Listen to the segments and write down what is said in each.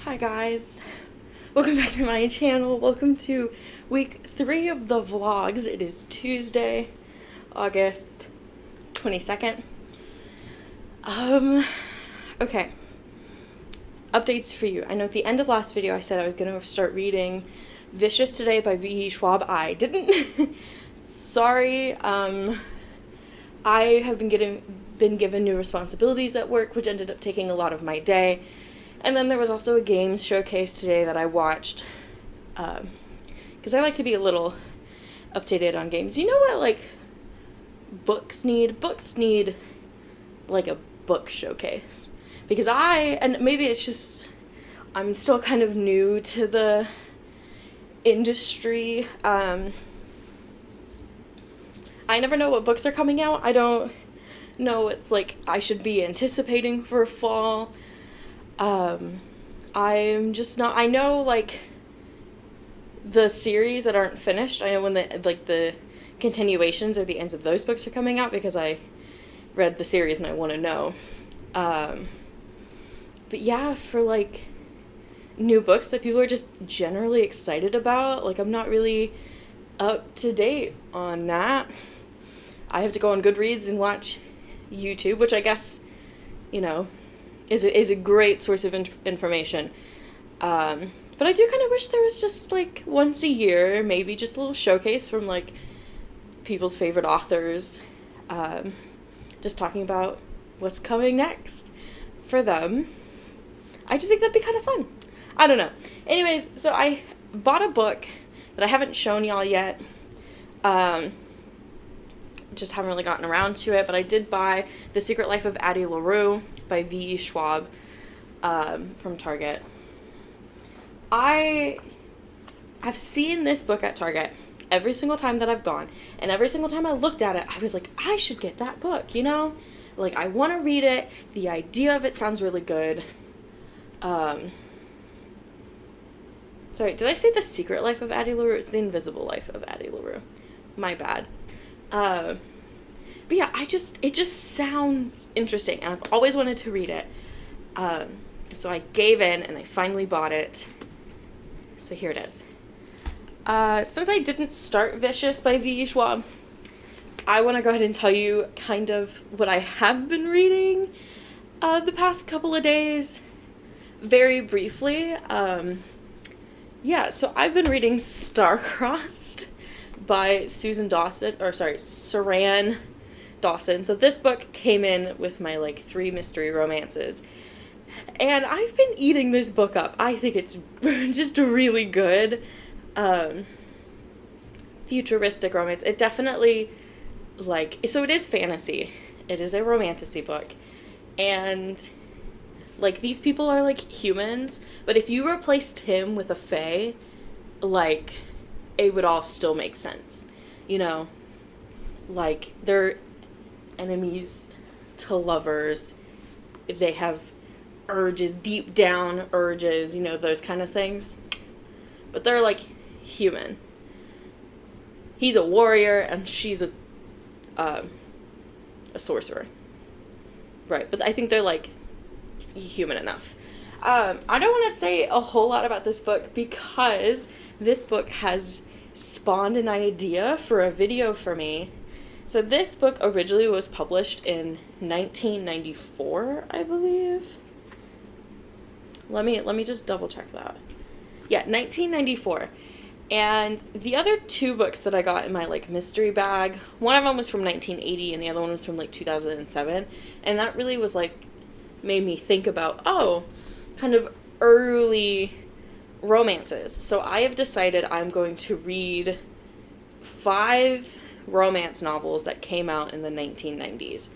Hi guys, welcome back to my channel. Welcome to week 3 of the vlogs. It is Tuesday, August 22nd. Okay. Updates for you. I know at the end of last video I said I was going to start reading Vicious today by V.E. Schwab. I didn't. Sorry. I have been given new responsibilities at work, which ended up taking a lot of my day. And then there was also a games showcase today that I watched, because I like to be a little updated on games. You know what, like, books need? Books need, like, a book showcase. Because and maybe it's just, I'm still kind of new to the industry. I never know what books are coming out. I don't know what's, like, I should be anticipating for fall. I'm just not, I know, like, the series that aren't finished, I know when the continuations or the ends of those books are coming out, because I read the series and I want to know, but yeah, for, like, new books that people are just generally excited about, like, I'm not really up to date on that. I have to go on Goodreads and watch YouTube, which I guess, you know, is a great source of information. But I do kind of wish there was just, like, once a year, maybe just a little showcase from, like, people's favorite authors, just talking about what's coming next for them. I just think that'd be kind of fun. I don't know. Anyways, so I bought a book that I haven't shown y'all yet. Just haven't really gotten around to it, but I did buy The Secret Life of Addie LaRue by V.E. Schwab from Target. I've seen this book at Target every single time that I've gone, and every single time I looked at it, I was like, I should get that book, you know? Like, I want to read it. The idea of it sounds really good. Sorry, did I say The Secret Life of Addie LaRue? It's The Invisible Life of Addie LaRue. My bad. But yeah, it just sounds interesting, and I've always wanted to read it. So I gave in, and I finally bought it. So here it is. Since I didn't start Vicious by V.E. Schwab, I want to go ahead and tell you kind of what I have been reading the past couple of days, very briefly. Yeah, so I've been reading Star-Crossed by Saran Dawson. So this book came in with my, like, 3 mystery romances, and I've been eating this book up. I think it's just really good. Futuristic romance. It definitely, like, so it is fantasy. It is a romantasy book, and, like, these people are, like, humans, but if you replaced him with a fae, like, it would all still make sense, you know? Like, they're enemies to lovers. They have urges, deep down urges, you know, those kind of things. But they're, like, human. He's a warrior, and she's a sorcerer. Right, but I think they're, like, human enough. I don't want to say a whole lot about this book because this book has spawned an idea for a video for me. So this book originally was published in 1994, I believe. Let me just double check that. Yeah, 1994. And the other 2 books that I got in my, like, mystery bag, one of them was from 1980 and the other one was from, like, 2007. And that really was, like, made me think about, kind of early romances. So I have decided I'm going to read 5 romance novels that came out in the 1990s.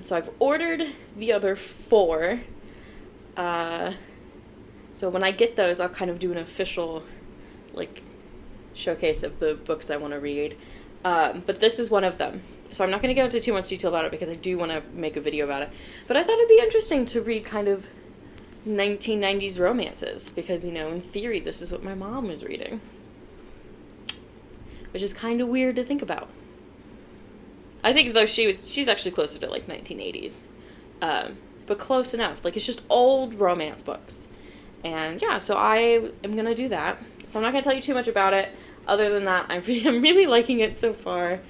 So I've ordered the other 4. So when I get those, I'll kind of do an official, like, showcase of the books I want to read. But this is one of them. So I'm not going to get into too much detail about it because I do want to make a video about it. But I thought it'd be interesting to read kind of 1990s romances because, you know, in theory, this is what my mom was reading. Which is kind of weird to think about. I think, though, she's actually closer to, like, 1980s. but close enough. Like, it's just old romance books. And yeah, so I am gonna do that. So I'm not gonna tell you too much about it. Other than that, I'm really liking it so far,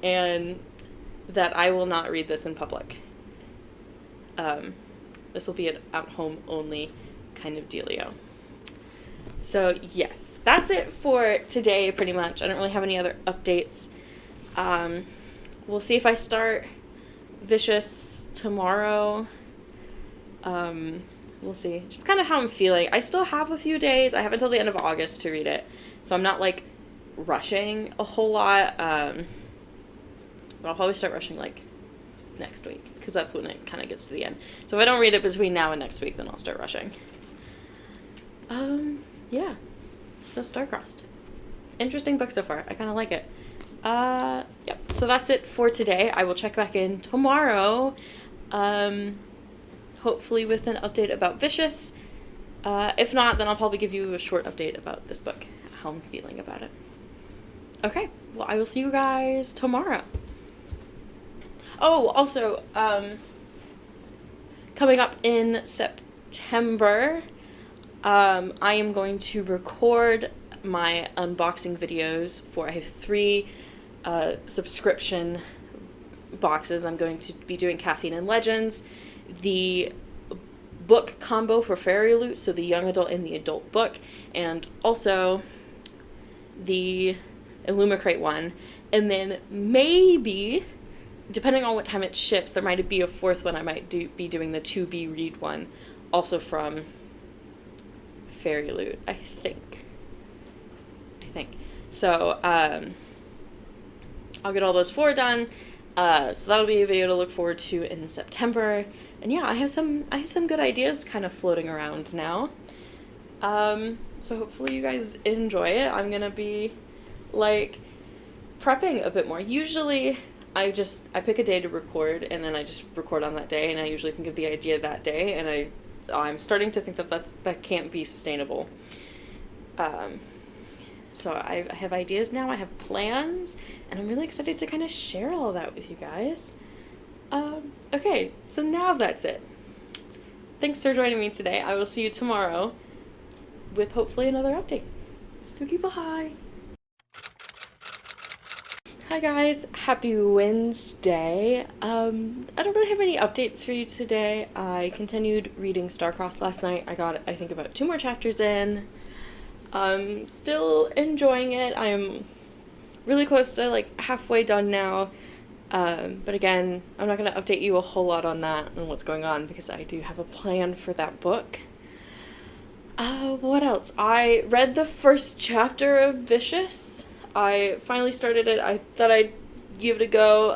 and that I will not read this in public. This will be an at-home only kind of dealio. So yes, that's it for today pretty much. I don't really have any other updates. We'll see if I start Vicious tomorrow. We'll see. Just kind of how I'm feeling. I still have a few days. I have until the end of August to read it. So I'm not, like, rushing a whole lot. But I'll probably start rushing, like, next week. Because that's when it kind of gets to the end. So if I don't read it between now and next week, then I'll start rushing. Yeah. So Starcrossed. Interesting book so far. I kind of like it. Yep. So that's it for today. I will check back in tomorrow. Hopefully with an update about Vicious. If not, then I'll probably give you a short update about this book, how I'm feeling about it. Okay, well, I will see you guys tomorrow. Oh, also, coming up in September, I am going to record my unboxing videos I have 3 subscription boxes. I'm going to be doing Caffeine and Legends, the book combo for Fairy Loot, so the young adult and the adult book, and also the Illumicrate one. And then maybe, depending on what time it ships, there might be a 4th one. I might be doing the To Be Read one, also from Fairy Loot, I think. So, I'll get all those 4 done. So that'll be a video to look forward to in September. And yeah, I have some good ideas kind of floating around now. So hopefully you guys enjoy it. I'm gonna be, like, prepping a bit more. Usually I pick a day to record, and then I just record on that day, and I usually think of the idea that day, and I'm starting to think that can't be sustainable. So I have ideas now, I have plans, and I'm really excited to kind of share all that with you guys. Okay, so now that's it. Thanks for joining me today. I will see you tomorrow with hopefully another update. Okay, bye! Hi guys, happy Wednesday. I don't really have any updates for you today. I continued reading Starcrossed last night. I got, I think, about 2 more chapters in. Still enjoying it. I'm really close to, like, halfway done now. But again, I'm not going to update you a whole lot on that and what's going on, because I do have a plan for that book. What else? I read the first chapter of Vicious. I finally started it. I thought I'd give it a go.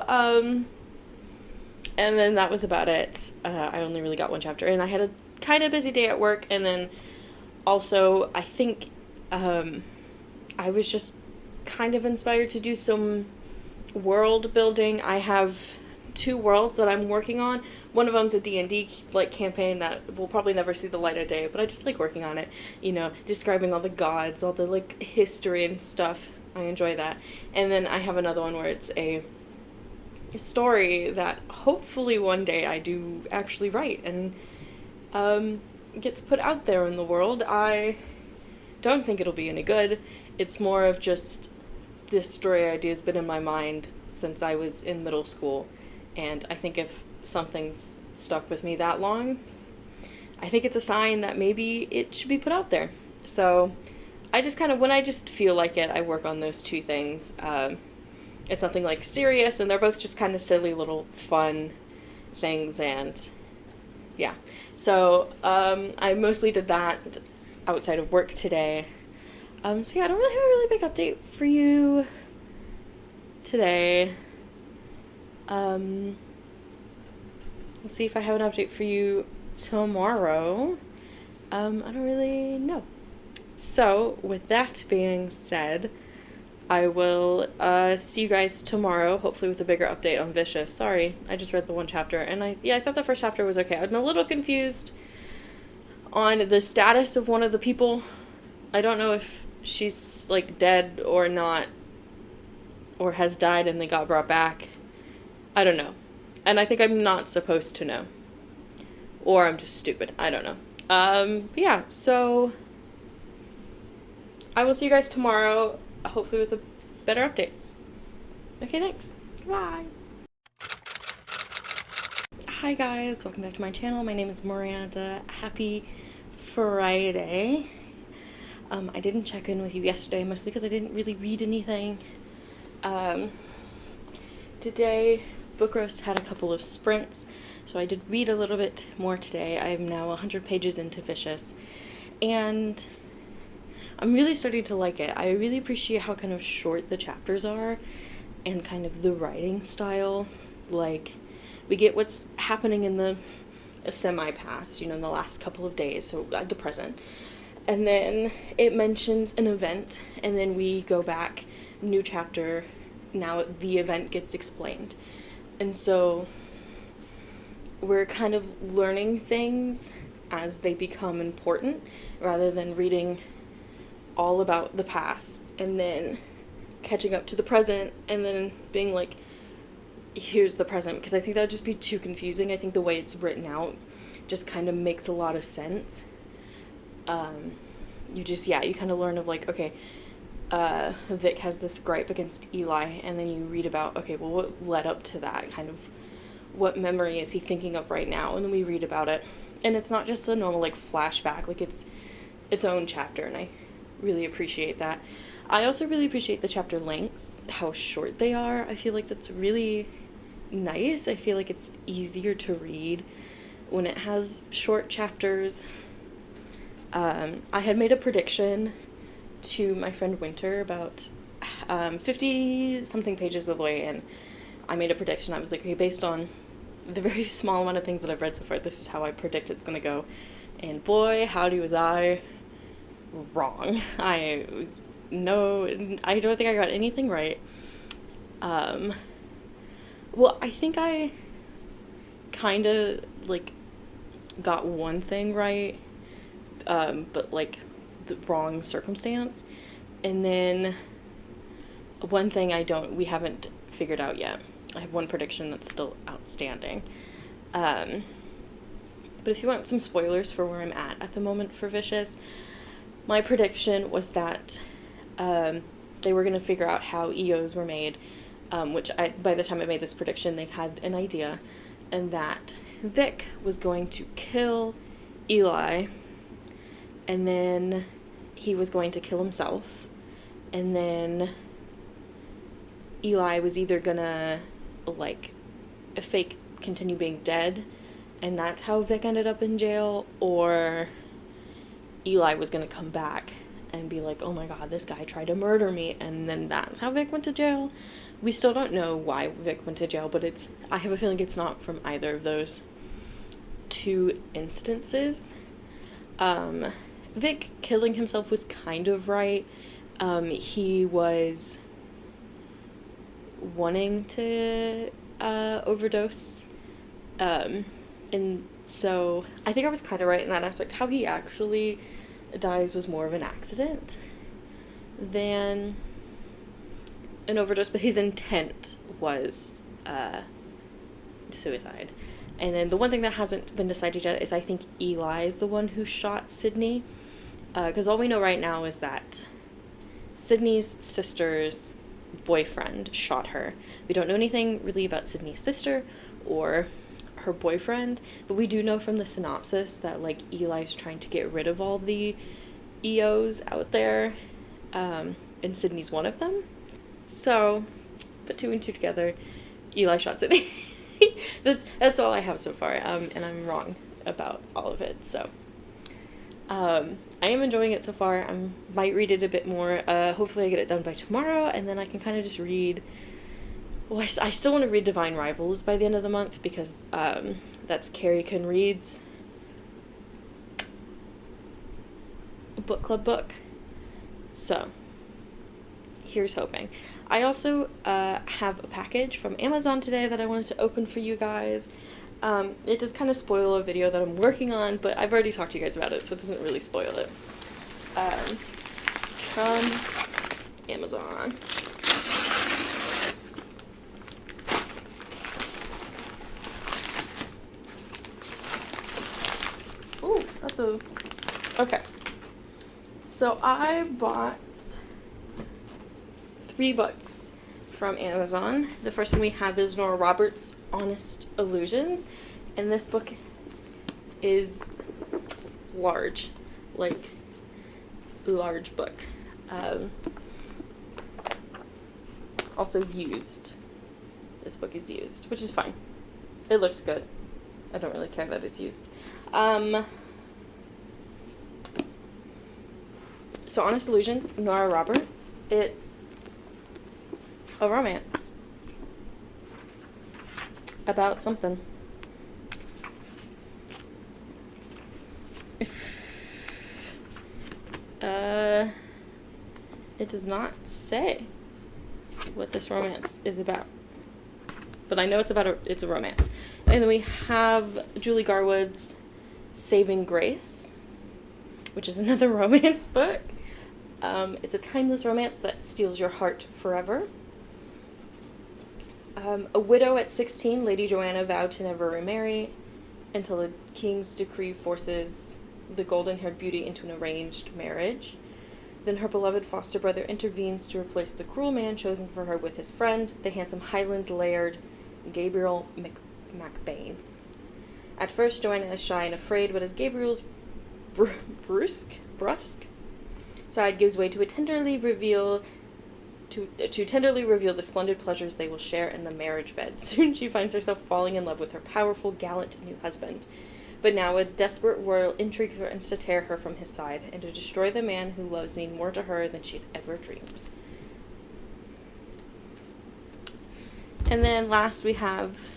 And then that was about it. I only really got 1 chapter, and I had a kind of busy day at work, and then also I think I was just kind of inspired to do some world building. I have 2 worlds that I'm working on. One of them's a D&D like campaign that will probably never see the light of day, but I just like working on it, you know, describing all the gods, all the like history and stuff. I enjoy that. And then I have another one where it's a story that hopefully one day I do actually write and gets put out there in the world. I don't think it'll be any good. It's more of just this story idea has been in my mind since I was in middle school, and I think if something's stuck with me that long, I think it's a sign that maybe it should be put out there. So I just kind of, when I just feel like it, I work on those 2 things. It's nothing like serious, and they're both just kind of silly little fun things, and yeah. So I mostly did that outside of work today. So yeah, I don't really have a really big update for you today. We'll see if I have an update for you tomorrow. I don't really know. So, with that being said, I will see you guys tomorrow, hopefully with a bigger update on Vicious. Sorry, I just read the 1 chapter, and I thought the first chapter was okay. I'm a little confused on the status of one of the people. I don't know if she's, like, dead or not, or has died and they got brought back. I don't know. And I think I'm not supposed to know. Or I'm just stupid. I don't know. But yeah, so I will see you guys tomorrow, hopefully with a better update. Okay, thanks. Bye. Hi guys, welcome back to my channel. My name is Miranda. Happy Friday. I didn't check in with you yesterday, mostly because I didn't really read anything. Today, Book Roast had a couple of sprints, so I did read a little bit more today. I am now 100 pages into Vicious, and I'm really starting to like it. I really appreciate how kind of short the chapters are, and kind of the writing style. Like, we get what's happening in the semi-past, in the last couple of days, so the present. And then it mentions an event, and then we go back, new chapter, now the event gets explained. And so we're kind of learning things as they become important, rather than reading all about the past and then catching up to the present and then being like, here's the present, because I think that would just be too confusing. I think the way it's written out just kind of makes a lot of sense. You kind of learn of like, okay, Vic has this gripe against Eli, and then you read about, okay, well, what led up to that, kind of what memory is he thinking of right now, and then we read about it, and it's not just a normal like flashback, like it's its own chapter, and I really appreciate that. I also really appreciate the chapter lengths, how short they are. I feel like that's really nice. I feel like it's easier to read when it has short chapters. I had made a prediction to my friend Winter about 50 something pages of the way in. I made a prediction. I was like, okay, based on the very small amount of things that I've read so far, this is how I predict it's gonna go. And boy, howdy was I wrong. I don't think I got anything right. Well, I think I kind of like got one thing right, but like the wrong circumstance, and then one thing we haven't figured out yet. I have one prediction that's still outstanding. But if you want some spoilers for where I'm at the moment for Vicious, my prediction was that they were going to figure out how EOs were made, which by the time I made this prediction, they've had an idea, and that Vic was going to kill Eli, and then he was going to kill himself, and then Eli was either gonna, like, fake continue being dead, and that's how Vic ended up in jail, or Eli was gonna come back and be like, oh my god, this guy tried to murder me, and then that's how Vic went to jail. We still don't know why Vic went to jail, but I have a feeling it's not from either of those two instances. Vic killing himself was kind of right. He was wanting to overdose, and so I think I was kind of right in that aspect. How he actually dies was more of an accident than an overdose, but his intent was suicide. And then the one thing that hasn't been decided yet is I think Eli is the one who shot Sydney, because all we know right now is that Sydney's sister's boyfriend shot her. We don't know anything really about Sydney's sister or her boyfriend, but we do know from the synopsis that, like, Eli's trying to get rid of all the EOs out there, and Sydney's one of them. So, put two and two together, Eli shot Sydney. That's all I have so far, and I'm wrong about all of it, so. I am enjoying it so far. I might read it a bit more. Hopefully I get it done by tomorrow, and then I can kind of just read. Well, I still want to read Divine Rivals by the end of the month, because that's Carrie Can Read's book club book. So, here's hoping. I also have a package from Amazon today that I wanted to open for you guys. It does kind of spoil a video that I'm working on, but I've already talked to you guys about it, so it doesn't really spoil it. From Amazon. So, okay. So I bought 3 books from Amazon. The first one we have is Nora Roberts' Honest Illusions. And this book is large. Like, large book. Also used. This book is used, which is fine. It looks good. I don't really care that it's used. So Honest Illusions, Nora Roberts. It's a romance about something. It does not say what this romance is about, but I know it's a romance. And then we have Julie Garwood's Saving Grace, which is another romance book. It's a timeless romance that steals your heart forever. A widow at 16, Lady Joanna vowed to never remarry until the king's decree forces the golden-haired beauty into an arranged marriage. Then her beloved foster brother intervenes to replace the cruel man chosen for her with his friend, the handsome Highland laird Gabriel MacBain. At first, Joanna is shy and afraid, but as Gabriel's brusque side gives way to tenderly reveal the splendid pleasures they will share in the marriage bed. Soon she finds herself falling in love with her powerful, gallant new husband. But now a desperate royal intrigue threatens to tear her from his side and to destroy the man who loves me more to her than she'd ever dreamed. And then last we have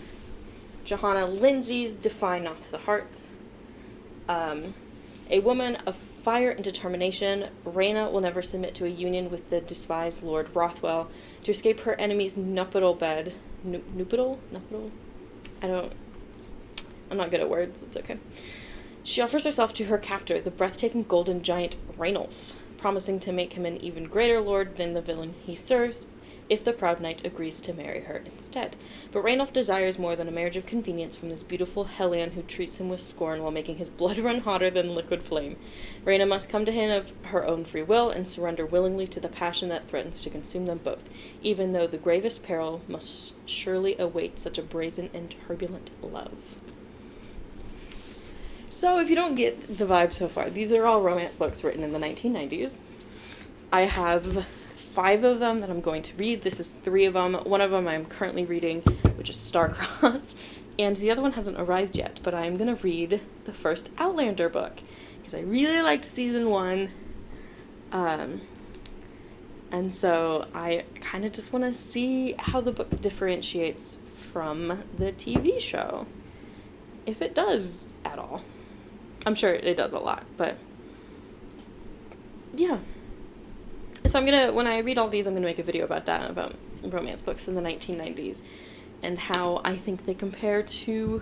Johanna Lindsay's Defy Not the Hearts. A woman of fire and determination, Rhaena will never submit to a union with the despised Lord Rothwell to escape her enemy's nuptial bed. Nuptial? I'm not good at words, it's okay. She offers herself to her captor, the breathtaking golden giant Rainulf, promising to make him an even greater lord than the villain he serves, if the proud knight agrees to marry her instead. But Rainulf desires more than a marriage of convenience from this beautiful hellion who treats him with scorn while making his blood run hotter than liquid flame. Rhaena must come to him of her own free will and surrender willingly to the passion that threatens to consume them both, even though the gravest peril must surely await such a brazen and turbulent love. So if you don't get the vibe so far, these are all romance books written in the 1990s. I have 5 of them that I'm going to read. This is 3 of them. One of them I'm currently reading, which is Star-Crossed, and the other one hasn't arrived yet, but I'm going to read the first Outlander book, because I really liked season 1, and so I kind of just want to see how the book differentiates from the TV show, if it does at all. I'm sure it does a lot, but yeah. So when I read all these, I'm gonna make a video about that, about romance books in the 1990s, and how I think they compare to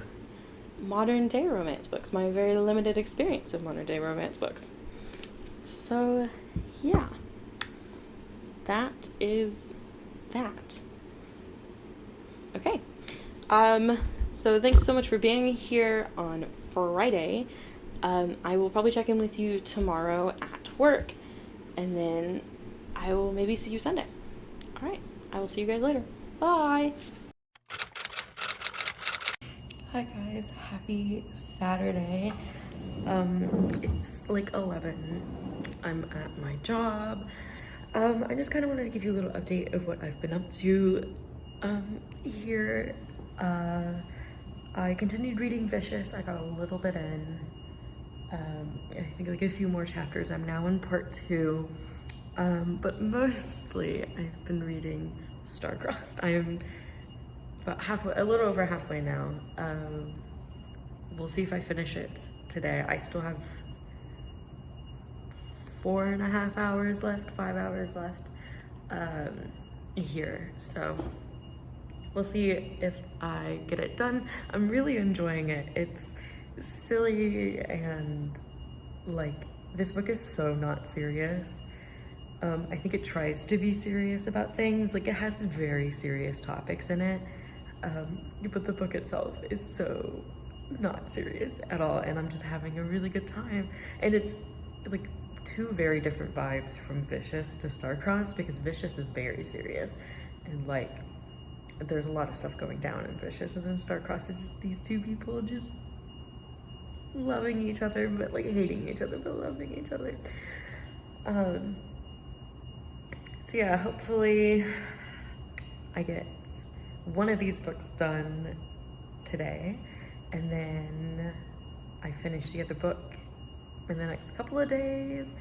modern day romance books, my very limited experience of modern day romance books. So, yeah. That is that. Okay. So thanks so much for being here on Friday. I will probably check in with you tomorrow at work, and then I will maybe see you Sunday. All right. I will see you guys later. Bye. Hi guys. Happy Saturday. It's like 11. I'm at my job. I just kind of wanted to give you a little update of what I've been up to here. I continued reading Vicious. I got a little bit in. I think like a few more chapters. I'm now in part 2. But mostly I've been reading Star-Crossed. I am about a little over halfway now. We'll see if I finish it today. I still have 4.5 hours left, 5 hours left here. So we'll see if I get it done. I'm really enjoying it. It's silly and like, this book is so not serious. I think it tries to be serious about things. Like, it has very serious topics in it. But the book itself is so not serious at all, and I'm just having a really good time. And it's like two very different vibes from Vicious to Starcrossed, because Vicious is very serious and like there's a lot of stuff going down in Vicious, and then Starcrossed is just these two people just loving each other but like hating each other but loving each other. So yeah, hopefully I get one of these books done today, and then I finish the other book in the next couple of days,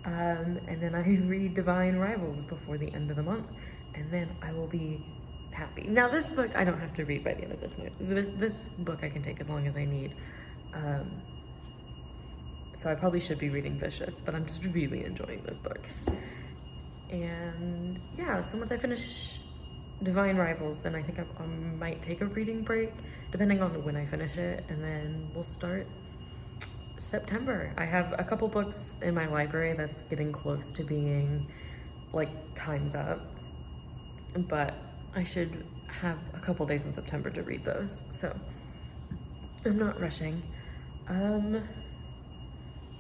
and then I read Divine Rivals before the end of the month, and then I will be happy. Now this book I don't have to read by the end of this month. This book I can take as long as I need. So I probably should be reading Vicious, but I'm just really enjoying this book. And yeah, so once I finish Divine Rivals, then I think I might take a reading break, depending on when I finish it, and then we'll start September. I have a couple books in my library that's getting close to being like time's up, but I should have a couple days in September to read those, so I'm not rushing.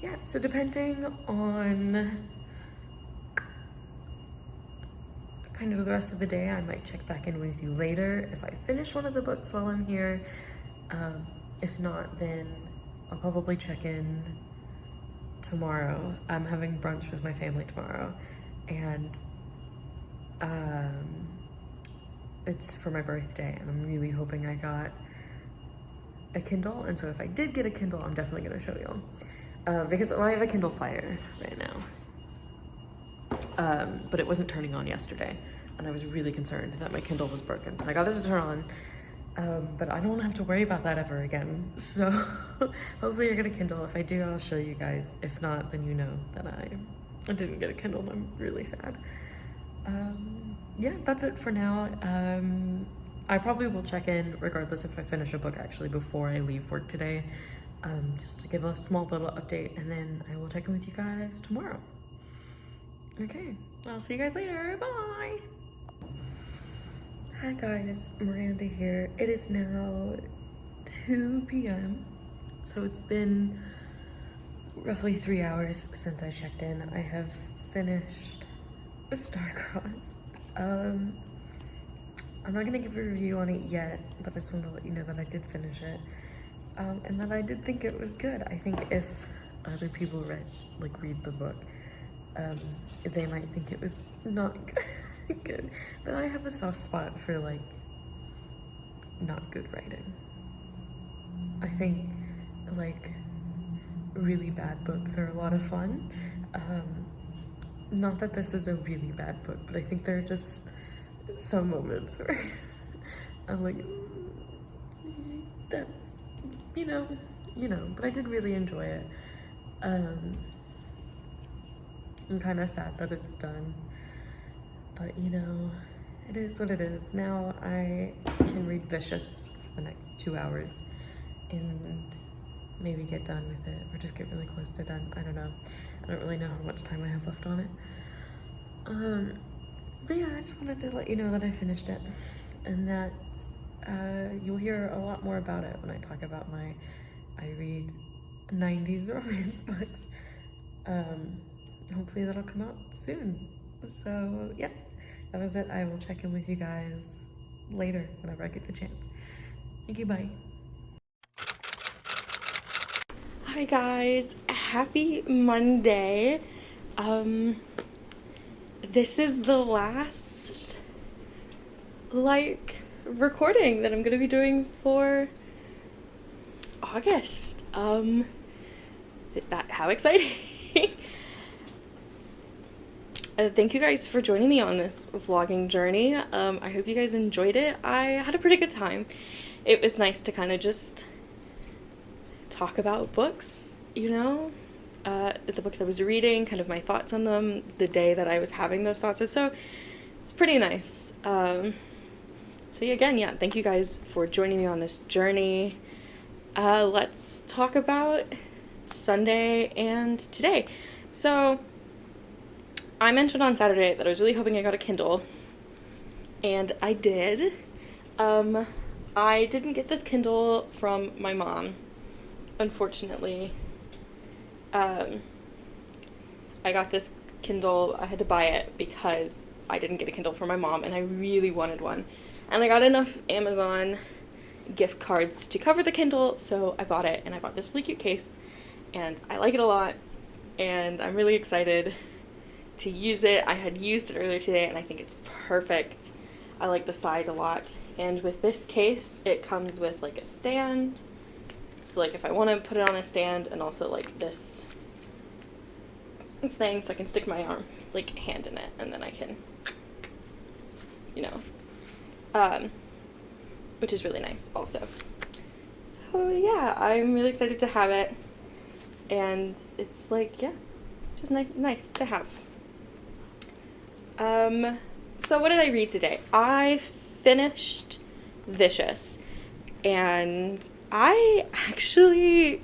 Yeah, so depending on kind of the rest of the day, I might check back in with you later if I finish one of the books while I'm here. If not, then I'll probably check in tomorrow. I'm having brunch with my family tomorrow, and it's for my birthday, and I'm really hoping I got a Kindle, and so if I did get a Kindle, I'm definitely gonna show y'all. Because I have a Kindle Fire right now, but it wasn't turning on yesterday, and I was really concerned that my Kindle was broken. I got it to turn on, but I don't have to worry about that ever again. So hopefully I get a Kindle. If I do, I'll show you guys. If not, then you know that I didn't get a Kindle, and I'm really sad. Yeah, that's it for now. I probably will check in regardless if I finish a book actually before I leave work today, just to give a small little update, and then I will check in with you guys tomorrow. Okay, I'll see you guys later. Bye. Hi guys, Miranda here. It is now 2 p.m. So it's been roughly 3 hours since I checked in. I have finished Starcrossed. I'm not gonna give a review on it yet, but I just wanted to let you know that I did finish it, and that I did think it was good. I think if other people read the book, they might think it was not good. But I have a soft spot for like not good writing. I think like really bad books are a lot of fun. Not that this is a really bad book, but I think there are just some moments where I'm like, that's, you know, but I did really enjoy it. I'm kind of sad that it's done, but you know, it is what it is. Now I can read Vicious for the next 2 hours and maybe get done with it, or just get really close to done. I don't know. I don't really know how much time I have left on it. But yeah, I just wanted to let you know that I finished it, and that you'll hear a lot more about it when I talk about I read 90s romance books. Hopefully that'll come out soon. So yeah, that was it. I will check in with you guys later whenever I get the chance. Thank you, bye. Hi guys, happy Monday. This is the last recording that I'm gonna be doing for August. How exciting. Thank you guys for joining me on this vlogging journey. I hope you guys enjoyed it. I had a pretty good time. It was nice to kind of just talk about books, you know, the books I was reading, kind of my thoughts on them, the day that I was having those thoughts. So it's pretty nice. So again, yeah, thank you guys for joining me on this journey. Let's talk about Sunday and today. So I mentioned on Saturday that I was really hoping I got a Kindle, and I did. I didn't get this Kindle from my mom, unfortunately. I got this Kindle, I had to buy it because I didn't get a Kindle for my mom, and I really wanted one. And I got enough Amazon gift cards to cover the Kindle, so I bought it, and I bought this really cute case, and I like it a lot, and I'm really excited to use it. I had used it earlier today, and I think it's perfect. I like the size a lot, and with this case, it comes with like a stand, so like if I want to put it on a stand, and also like this thing so I can stick my hand in it, and then I can, which is really nice also. So yeah, I'm really excited to have it, and it's just nice to have. So what did I read today? I finished Vicious, and I actually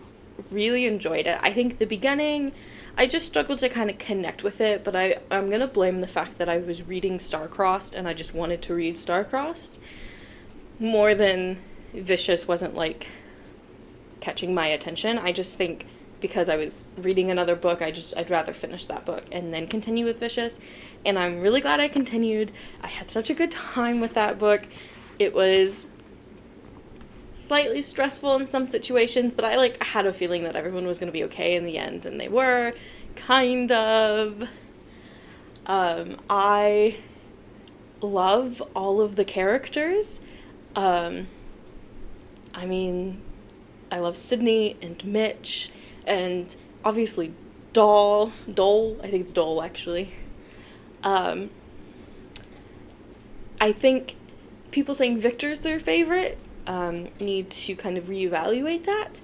really enjoyed it. I think the beginning, I just struggled to kind of connect with it, but I'm going to blame the fact that I was reading Star-Crossed, and I just wanted to read Star-Crossed more than Vicious wasn't, catching my attention. I just think because I was reading another book, I'd rather finish that book and then continue with Vicious, and I'm really glad I continued. I had such a good time with that book. It was slightly stressful in some situations, but I had a feeling that everyone was going to be okay in the end, and they were, kind of. I love all of the characters. I love Sydney and Mitch, and obviously Dole, I think it's Dole actually. I think people saying Victor's their favorite need to kind of reevaluate that.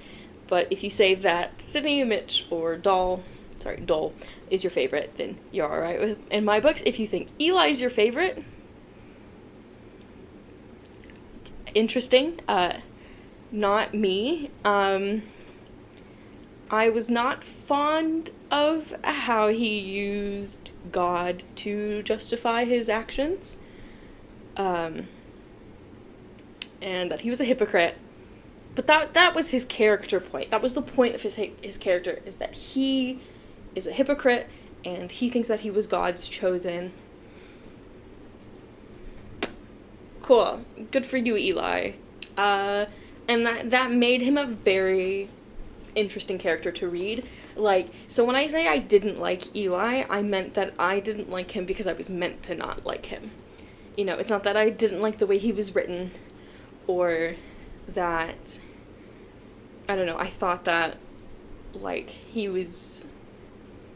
But if you say that Sydney, Mitch, or Dole is your favorite, then you're alright with in my books. If you think Eli's your favorite, interesting. Not me. I was not fond of how he used God to justify his actions. And that he was a hypocrite. But that was his character point. That was the point of his character, is that he is a hypocrite, and he thinks that he was God's chosen. Cool. Good for you, Eli. And that made him a very interesting character to read. So when I say I didn't like Eli, I meant that I didn't like him because I was meant to not like him. It's not that I didn't like the way he was written, or that, I don't know, I thought that, he was,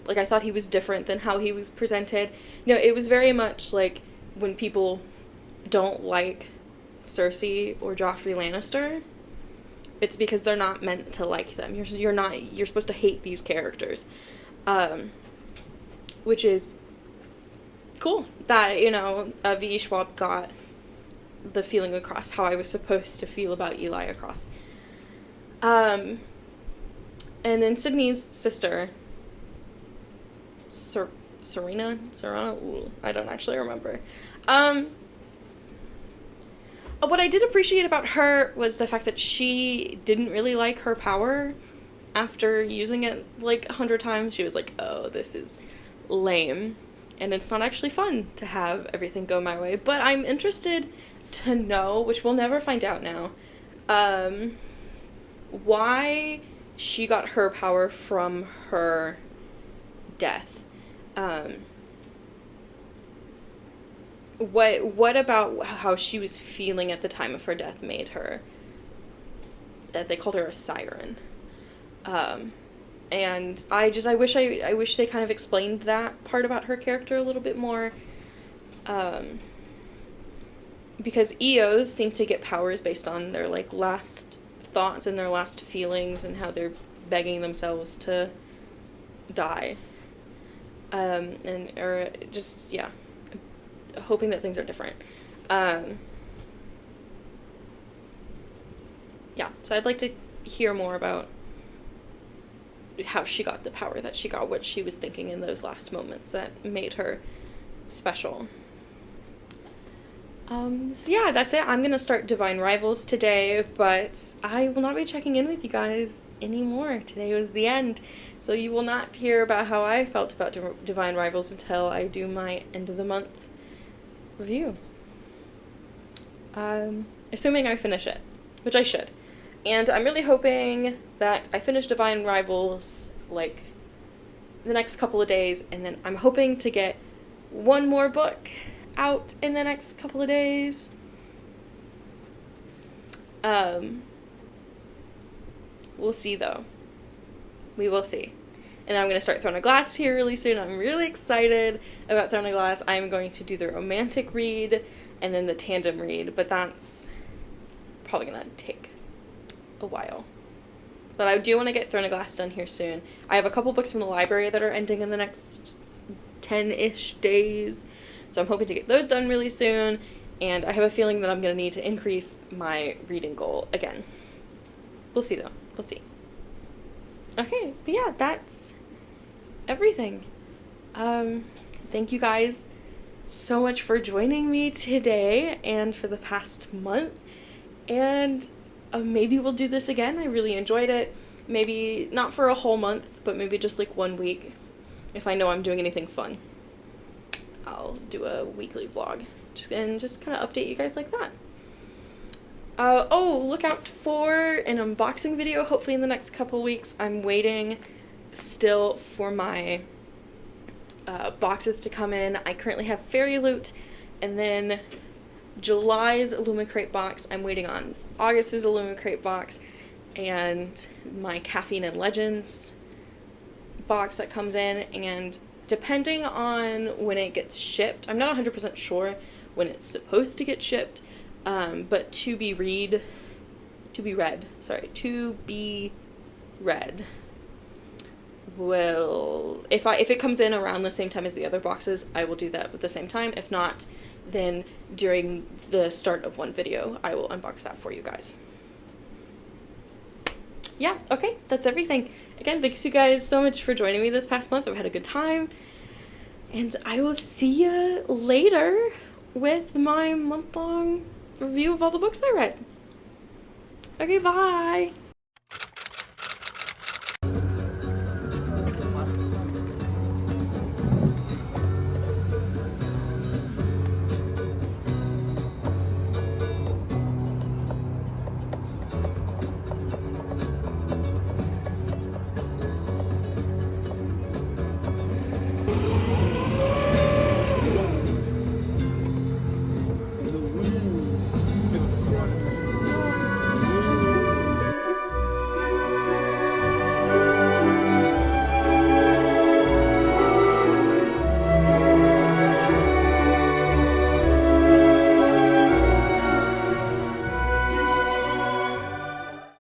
I thought he was different than how he was presented. It was very much when people don't like Cersei or Joffrey Lannister, it's because they're not meant to like them. You're supposed to hate these characters. Which is cool that, V.E. Schwab got the feeling across, how I was supposed to feel about Eli across. And then Sydney's sister, Serena? Ooh, I don't actually remember. What I did appreciate about her was the fact that she didn't really like her power. After using it 100 times, she was like, oh, this is lame. And it's not actually fun to have everything go my way. But I'm interested to know, which we'll never find out now, why she got her power from her death. What about how she was feeling at the time of her death made her, they called her a siren. And I wish they kind of explained that part about her character a little bit more. Because EOs seem to get powers based on their last thoughts and their last feelings, and how they're begging themselves to die. Hoping that things are different. So I'd like to hear more about how she got the power that she got, what she was thinking in those last moments that made her special. So yeah, that's it. I'm gonna start Divine Rivals today, but I will not be checking in with you guys anymore. Today was the end, so you will not hear about how I felt about Divine Rivals until I do my end of the month review. Assuming I finish it, which I should. And I'm really hoping that I finish Divine Rivals, like, the next couple of days, and then I'm hoping to get one more book out in the next couple of days. We'll see, though. We will see. And I'm going to start Throne of Glass here really soon. I'm really excited about Throne of Glass. I'm going to do the romantic read and then the tandem read, but that's probably going to take a while. But I do want to get Throne of Glass done here soon. I have a couple books from the library that are ending in the next 10-ish days, so I'm hoping to get those done really soon, and I have a feeling that I'm going to need to increase my reading goal again. We'll see, though. We'll see. Okay, but yeah, that's everything. Thank you guys so much for joining me today and for the past month, and maybe we'll do this again. I really enjoyed it. Maybe not for a whole month, but maybe just like 1 week. If I know I'm doing anything fun, I'll do a weekly vlog and just kind of update you guys like that. Look out for an unboxing video hopefully in the next couple weeks. I'm waiting still for my boxes to come in. I currently have Fairy Loot, and then July's Illumicrate box. I'm waiting on August's Illumicrate box, and my Caffeine and Legends box that comes in, and depending on when it gets shipped, I'm not 100% sure when it's supposed to get shipped, but to be read will, if it comes in around the same time as the other boxes, I will do that at the same time. If not, then during the start of one video, I will unbox that for you guys. Yeah, okay, that's everything. Again, thanks you guys so much for joining me this past month. I've had a good time, and I will see you later with my month-long review of all the books I read. Okay, bye!